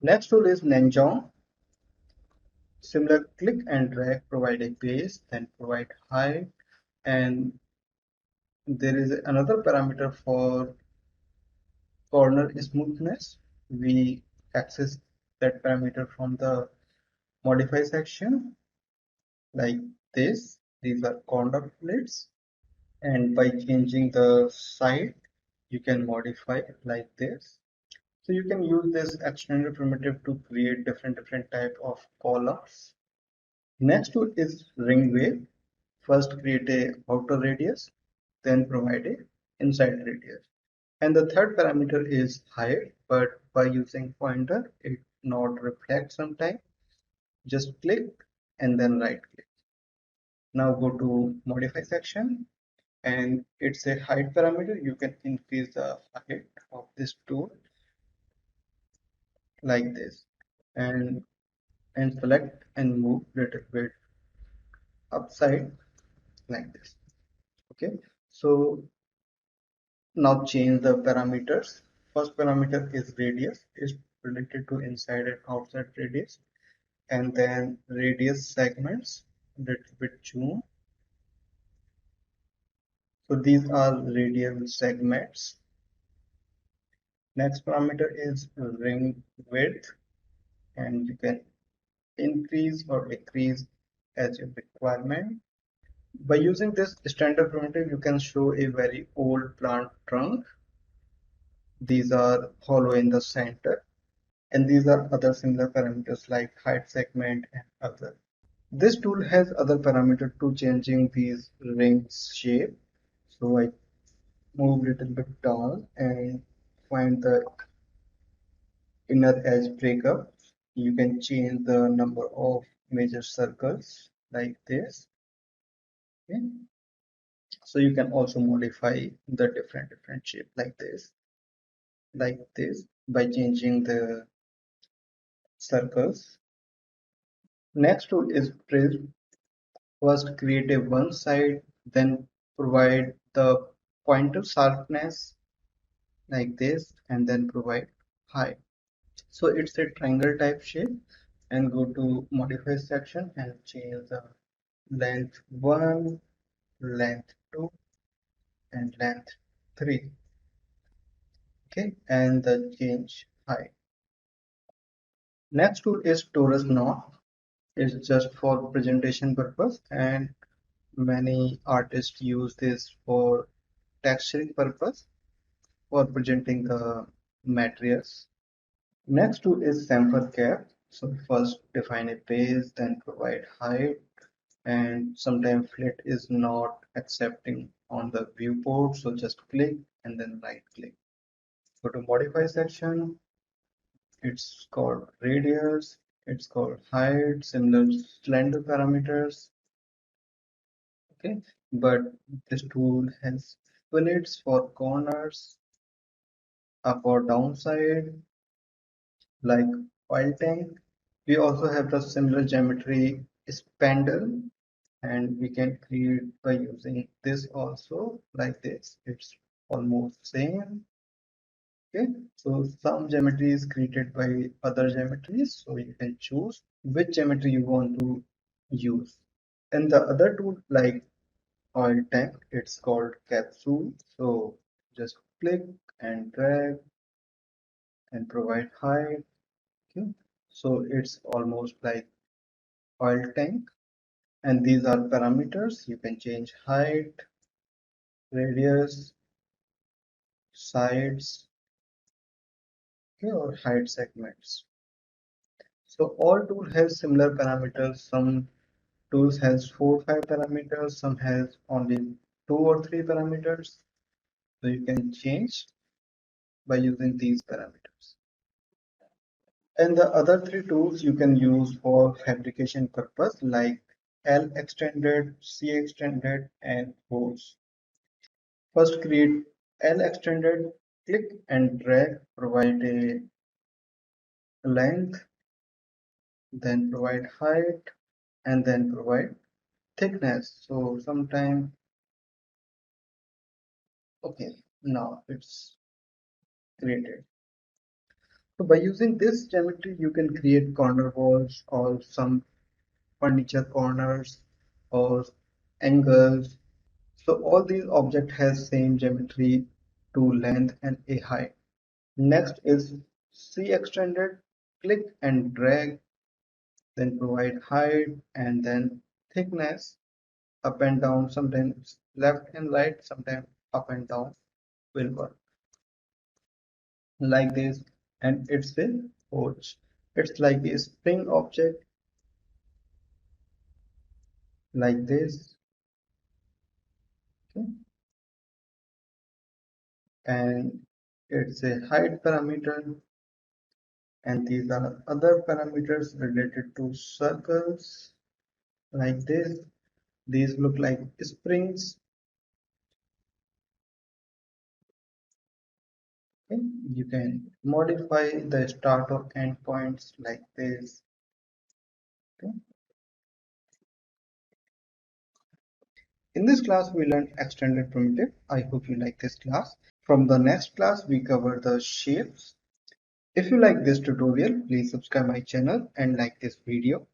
Next tool is Gengon. Similar, click and drag, provide a base, then provide height, and there is another parameter for corner smoothness. We access that parameter from the modify section like this. These are corner plates, and by changing the side you can modify it like this. So you can use this extended primitive to create different type of columns. Next tool is RingWave. First create a outer radius, then provide a inside radius. And the third parameter is height, but by using pointer it not reflect sometime. Just click and then right click. Now go to modify section, and it's a height parameter. You can increase the height of this tool like this, and select and move little bit upside like this. Okay, so now change the parameters. First parameter is radius, is related to inside and outside radius, and then radius segments, little bit zoom. So these are radial segments. Next parameter is ring width, and you can increase or decrease as your requirement. By using this standard primitive, you can show a very old plant trunk. These are hollow in the center, and these are other similar parameters like height segment and other. This tool has other parameter to changing these rings shape. So I move little bit down and find the inner edge breakup. You can change the number of major circles like this. Okay. So you can also modify the different shape like this by changing the circles. Next tool is Prism. First create a one side, then provide the pointer sharpness like this, and then provide height. So it's a triangle type shape, and go to modify section and change the length 1, length 2, and length 3. Okay, and the change height. Next tool is Torus Knot. It's just for presentation purpose, and many artists use this for texturing purpose for presenting the materials. Next tool is chamfer cap. So first define a base, then provide height, and sometimes flit is not accepting on the viewport, so just click and then right click. Go to modify section. It's called radius, it's called height, similar slender parameters. Okay, but this tool has fillets for corners, up or downside, like oil tank. We also have the similar geometry spindle, and we can create by using this also like this. It's almost same. Okay, so some geometry is created by other geometries, so you can choose which geometry you want to use. And the other tool like oil tank, it's called Capsule. So just click and drag and provide height. Okay, so it's almost like oil tank, and these are parameters. You can change height, radius, sides, okay, or height segments. So all tool has similar parameters. Some tools has 4 5 parameters, some has only 2 or 3 parameters. So you can change by using these parameters. And the other 3 tools you can use for fabrication purpose like L extended, C extended, and hose. First create L extended, click and drag, provide a length, then provide height, and then provide thickness. So sometime, okay, now it's created. So by using this geometry, you can create corner walls or some furniture corners or angles. So all these objects has same geometry to length and a height. Next is C extended, click and drag, then provide height and then thickness up and down, sometimes left and right, sometimes up and down will work like this. And it's a forge. It's like a spring object like this. Okay? And it's a height parameter, and these are other parameters related to circles like this. These look like springs. Okay? You can modify the start or end points like this. Okay? In this class, we learned extended primitive. I hope you like this class. From the next class, we cover the shapes. If you like this tutorial, please subscribe my channel and like this video.